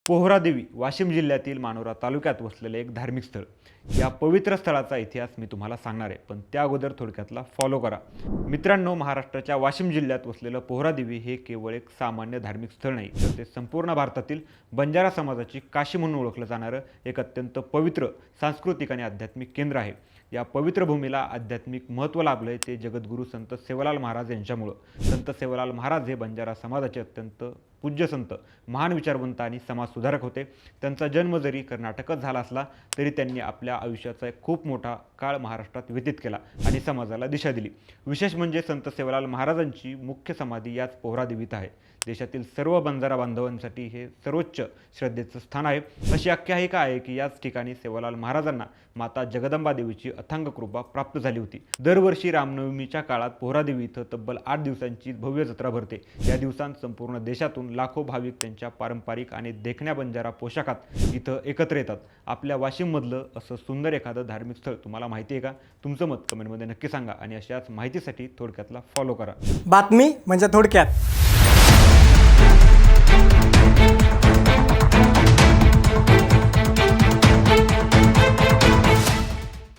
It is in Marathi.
पोहरादेवी वाशिम जिल्ह्यातील मानोरा तालुक्यात वसलेले एक धार्मिक स्थळ. या पवित्र स्थळाचा इतिहास मी तुम्हाला सांगणार आहे, पण त्या अगोदर थोडक्यातला फॉलो करा. मित्रांनो, महाराष्ट्राच्या वाशिम जिल्ह्यात वसलेलं पोहरादेवी हे केवळ एक सामान्य धार्मिक स्थळ नाही, तर ते संपूर्ण भारतातील बंजारा समाजाची काशी म्हणून ओळखलं जाणारं एक अत्यंत पवित्र सांस्कृतिक आणि आध्यात्मिक केंद्र आहे. या पवित्र भूमीला आध्यात्मिक महत्त्व लाभलंय ते जगद्गुरू संत सेवालाल महाराज यांच्यामुळं. संत सेवालाल महाराज हे बंजारा समाजाचे अत्यंत पूज्य संत, महान विचारवंत आणि समाजसुधारक होते. त्यांचा जन्म जरी कर्नाटकात झाला असला तरी त्यांनी आपल्या आयुष्याचा एक खूप मोठा काळ महाराष्ट्रात व्यतीत केला आणि समाजाला दिशा दिली. विशेष म्हणजे संत सेवालाल महाराजांची मुख्य समाधी याच पोहरादेवीत आहे. देशातील सर्व बंजारा बांधवांसाठी हे सर्वोच्च श्रद्धेचं स्थान आहे. अशी आख्यायिका आहे की याच ठिकाणी सेवालाल महाराजांना माता जगदंबा देवीची अथांग कृपा प्राप्त झाली होती. दरवर्षी रामनवमीच्या काळात पोहरादेवी इथं तब्बल 8 दिवसांची भव्य जत्रा भरते. या दिवसांत संपूर्ण देशातून लाखो भाविक त्यांच्या पारंपरिक आणि देखण्या बंजारा पोशाखात इथं एकत्र येतात. आपल्या वाशिममधलं असं सुंदर एखादं धार्मिक स्थळ तुम्हाला माहिती आहे का? तुमचं मत कमेंटमध्ये नक्की सांगा आणि अशाच माहितीसाठी थोडक्यातला फॉलो करा. बातमी म्हणजे थोडक्यात.